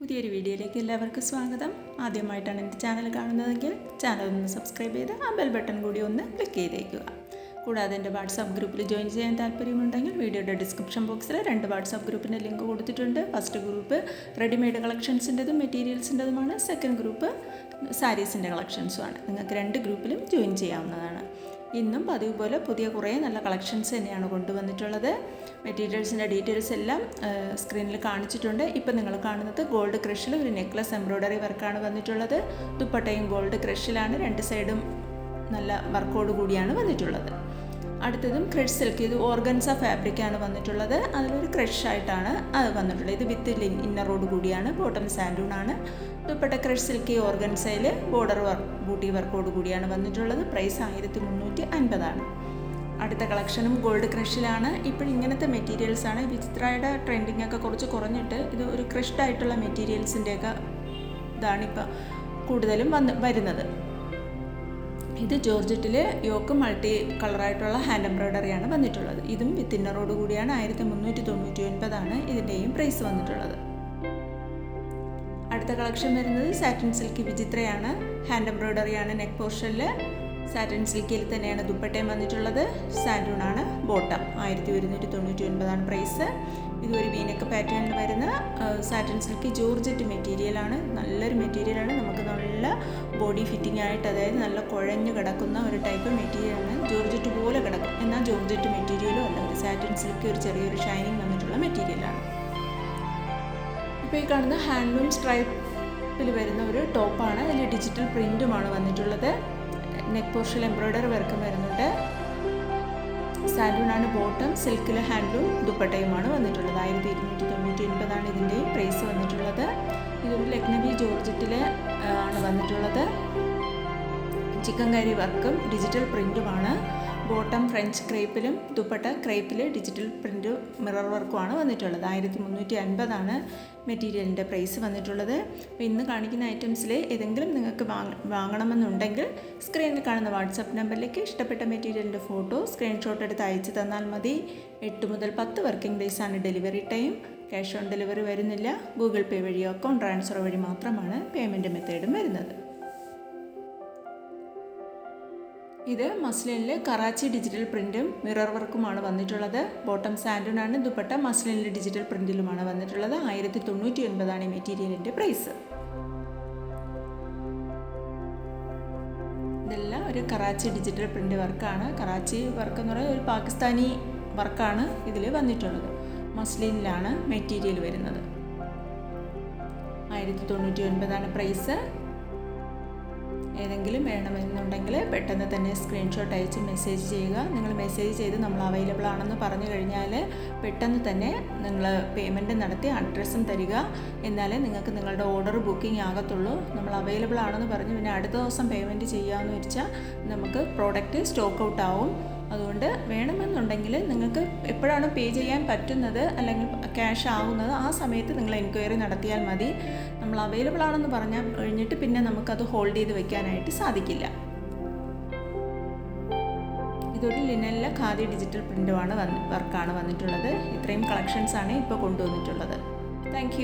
പുതിയൊരു വീഡിയോയിലേക്ക് എല്ലാവർക്കും സ്വാഗതം. ആദ്യമായിട്ടാണ് എൻ്റെ ചാനൽ കാണുന്നതെങ്കിൽ ചാനൽ ഒന്ന് സബ്സ്ക്രൈബ് ചെയ്ത് ആ ബെൽ ബട്ടൺ കൂടി ഒന്ന് ക്ലിക്ക് ചെയ്തേക്കുക. കൂടാതെ എൻ്റെ വാട്സാപ്പ് ഗ്രൂപ്പിൽ ജോയിൻ ചെയ്യാൻ താല്പര്യമുണ്ടെങ്കിൽ വീഡിയോയുടെ ഡിസ്ക്രിപ്ഷൻ ബോക്സിൽ 2 വാട്സാപ്പ് ഗ്രൂപ്പിൻ്റെ ലിങ്ക് കൊടുത്തിട്ടുണ്ട്. ഫസ്റ്റ് ഗ്രൂപ്പ് റെഡിമെയ്ഡ് കളക്ഷൻസിൻ്റെതും മെറ്റീരിയൽസിൻ്റെതുമാണ്. സെക്കൻഡ് ഗ്രൂപ്പ് സാരീസിൻ്റെ കളക്ഷൻസുമാണ്. നിങ്ങൾക്ക് 2 ഗ്രൂപ്പിലും ജോയിൻ ചെയ്യാവുന്നതാണ്. ഇന്നും പതിവ് പോലെ പുതിയ കുറേ നല്ല കളക്ഷൻസ് തന്നെയാണ് കൊണ്ടുവന്നിട്ടുള്ളത്. മെറ്റീരിയൽസിൻ്റെ ഡീറ്റെയിൽസ് എല്ലാം സ്ക്രീനിൽ കാണിച്ചിട്ടുണ്ട്. ഇപ്പം നിങ്ങൾ കാണുന്നത് ഗോൾഡ് ക്രഷിൽ ഒരു നെക്ലസ് എംബ്രോയ്ഡറി വർക്കാണ് വന്നിട്ടുള്ളത്. ദുപ്പട്ടയും ഗോൾഡ് ക്രഷിലാണ്, 2 സൈഡും നല്ല വർക്കോട് കൂടിയാണ് വന്നിട്ടുള്ളത്. അടുത്തതും ക്രഷ് സിൽക്ക്, ഇത് ഓർഗൻസ ഫാബ്രിക്കാണ് വന്നിട്ടുള്ളത്. അതിലൊരു ക്രഷായിട്ടാണ് അത് വന്നിട്ടുള്ളത്. ഇത് വിത്ത് ഇന്നറോട് കൂടിയാണ്, ബോട്ടം സാൻഡൂണാണ്. ദുപ്പട്ട ക്രഷ് സിൽക്ക് ഓർഗൻസയിൽ ബോർഡർ ബൂട്ടി വർക്കോട് കൂടിയാണ് വന്നിട്ടുള്ളത്. പ്രൈസ് 1350 അടുത്ത കളക്ഷനും ഗോൾഡ് ക്രഷിലാണ്. ഇപ്പോഴും ഇങ്ങനത്തെ മെറ്റീരിയൽസാണ്. വിചിത്രയുടെ ട്രെൻഡിങ് ഒക്കെ കുറച്ച് കുറഞ്ഞിട്ട് ഇത് ഒരു ക്രഷ്ഡ് ആയിട്ടുള്ള മെറ്റീരിയൽസിൻ്റെയൊക്കെ ഇതാണിപ്പോൾ കൂടുതലും വരുന്നത്. ഇത് ജോർജറ്റിൽ യോക്ക് മൾട്ടി കളറായിട്ടുള്ള ഹാൻഡ് എംബ്രോയ്ഡറിയാണ് വന്നിട്ടുള്ളത്. ഇതും വിത്ത് ഇന്നറോട് കൂടിയാണ്. 1399 ഇതിൻ്റെയും പ്രൈസ് വന്നിട്ടുള്ളത്. അടുത്ത കളക്ഷൻ വരുന്നത് സാറ്റിൻ സിൽക്ക് വിചിത്രയാണ്. ഹാൻഡ് എംബ്രോയ്ഡറിയാണ് നെക്ക് പോർഷനിൽ. സാറ്റിൻ സിൽക്കിൽ തന്നെയാണ് ദുപ്പട്ടയും വന്നിട്ടുള്ളത്. സാൻഡൂണാണ് ബോട്ടം. 1199 പ്രൈസ്. ഇതൊരു വീനക്ക് പാറ്റേണിൽ വരുന്ന സാറ്റിൻ സിൽക്ക് ജോർജറ്റ് മെറ്റീരിയലാണ്. നല്ലൊരു മെറ്റീരിയലാണ്. നമുക്ക് നല്ല ബോഡി ഫിറ്റിംഗ് ആയിട്ട്, അതായത് നല്ല കുഴഞ്ഞു കിടക്കുന്ന ഒരു ടൈപ്പ് മെറ്റീരിയലാണ്. ജോർജറ്റ് പോലെ കിടക്കും, എന്നാൽ ജോർജറ്റ് മെറ്റീരിയലും അല്ല. ഒരു സാറ്റിൻ സിൽക്ക് ഒരു ചെറിയൊരു ഷൈനിങ് വന്നിട്ടുള്ള മെറ്റീരിയലാണ്. ഇപ്പോൾ ഈ കാണുന്ന ഹാൻഡ്ലൂം സ്ട്രൈപ്പിൽ വരുന്ന ഒരു ടോപ്പാണ്. അതിൽ ഡിജിറ്റൽ പ്രിൻറ്റുമാണ് വന്നിട്ടുള്ളത്. നെക്ക് പോർഷനിൽ എംബ്രോയ്ഡറി വർക്കും വരുന്നുണ്ട്. സാൻഡൂണാണ് ബോട്ടം. സിൽക്കിൽ ഹാൻഡ്ലൂം ദുപ്പട്ടയുമാണ് വന്നിട്ടുള്ളത്. 1299 ഇതിൻ്റെയും പ്രൈസ് വന്നിട്ടുള്ളത്. ഇതൊരു ലക്നവി ജോർജറ്റിൽ ആണ് വന്നിട്ടുള്ളത്. ചിക്കൻ കറി വർക്കും ഡിജിറ്റൽ പ്രിൻറ്റുമാണ്. ബോട്ടം ഫ്രഞ്ച് ക്രേപ്പിലും ദുപ്പട്ട ക്രേപ്പിൽ ഡിജിറ്റൽ പ്രിൻറ്റ് മിറർ വർക്കുമാണ് വന്നിട്ടുള്ളത്. 1350 മെറ്റീരിയലിൻ്റെ പ്രൈസ് വന്നിട്ടുള്ളത്. അപ്പോൾ ഇന്ന് കാണിക്കുന്ന ഐറ്റംസിൽ ഏതെങ്കിലും നിങ്ങൾക്ക് വാങ്ങണമെന്നുണ്ടെങ്കിൽ സ്ക്രീനിൽ കാണുന്ന വാട്സപ്പ് നമ്പറിലേക്ക് ഇഷ്ടപ്പെട്ട മെറ്റീരിയലിൻ്റെ ഫോട്ടോ സ്ക്രീൻഷോട്ട് എടുത്ത് അയച്ചു തന്നാൽ മതി. 8 മുതൽ 10 വർക്കിംഗ് ഡേയ്സാണ് delivery time. Cash on delivery വരുന്നില്ല. ഗൂഗിൾ പേ വഴിയോ അക്കൗണ്ട് ട്രാൻസ്ഫർ വഴി മാത്രമാണ് പേയ്മെൻറ്റ് മെത്തേഡും വരുന്നത്. ഇത് മസ്ലിനിൽ കറാച്ചി ഡിജിറ്റൽ പ്രിൻറ്റും മിറർ വർക്കുമാണ് വന്നിട്ടുള്ളത്. ബോട്ടം സാൻഡൂണാണ്. ദുപ്പട്ട മസ്ലിനിൽ ഡിജിറ്റൽ പ്രിൻറ്റിലുമാണ് വന്നിട്ടുള്ളത്. 1099 മെറ്റീരിയലിൻ്റെ പ്രൈസ്. ഇതെല്ലാം ഒരു കറാച്ചി ഡിജിറ്റൽ പ്രിൻ്റ് വർക്കാണ്. കറാച്ചി വർക്ക് എന്ന് പറയുന്നത് ഒരു പാകിസ്ഥാനി വർക്കാണ് ഇതിൽ വന്നിട്ടുള്ളത്. മസ്ലിനിലാണ് മെറ്റീരിയൽ വരുന്നത്. 1099 പ്രൈസ്. ഏതെങ്കിലും വേണമെന്നുണ്ടെങ്കിൽ പെട്ടെന്ന് തന്നെ സ്ക്രീൻഷോട്ട് അയച്ച് മെസ്സേജ് ചെയ്യുക. നിങ്ങൾ മെസ്സേജ് ചെയ്ത് നമ്മൾ അവൈലബിൾ ആണെന്ന് പറഞ്ഞു കഴിഞ്ഞാൽ പെട്ടെന്ന് തന്നെ നിങ്ങൾ പേയ്മെൻറ്റ് നടത്തി അഡ്രസ്സും തരിക. എന്നാലേ നിങ്ങൾക്ക് നിങ്ങളുടെ ഓർഡർ ബുക്കിംഗ് ആകത്തുള്ളൂ. നമ്മൾ അവൈലബിൾ ആണെന്ന് പറഞ്ഞ് പിന്നെ അടുത്ത ദിവസം പേയ്മെൻറ്റ് ചെയ്യാമെന്ന് വെച്ചാൽ നമുക്ക് പ്രോഡക്റ്റ് സ്റ്റോക്ക് ഔട്ട് ആവും. അതുകൊണ്ട് വേണമെന്നുണ്ടെങ്കിൽ നിങ്ങൾക്ക് എപ്പോഴാണ് പേ ചെയ്യാൻ പറ്റുന്നത് അല്ലെങ്കിൽ ക്യാഷ് ആവുന്നത് ആ സമയത്ത് നിങ്ങൾ എൻക്വയറി നടത്തിയാൽ മതി. നമ്മൾ അവൈലബിൾ ആണെന്ന് പറഞ്ഞാൽ കഴിഞ്ഞിട്ട് പിന്നെ നമുക്കത് ഹോൾഡ് ചെയ്ത് വെക്കാനായിട്ട് സാധിക്കില്ല. ഇതൊരു ലിനനിലെ ഖാദി ഡിജിറ്റൽ പ്രിൻ്റുമാണ് വർക്കാണ് വന്നിട്ടുള്ളത്. ഇത്രയും കളക്ഷൻസാണ് ഇപ്പോൾ കൊണ്ടുവന്നിട്ടുള്ളത്. താങ്ക്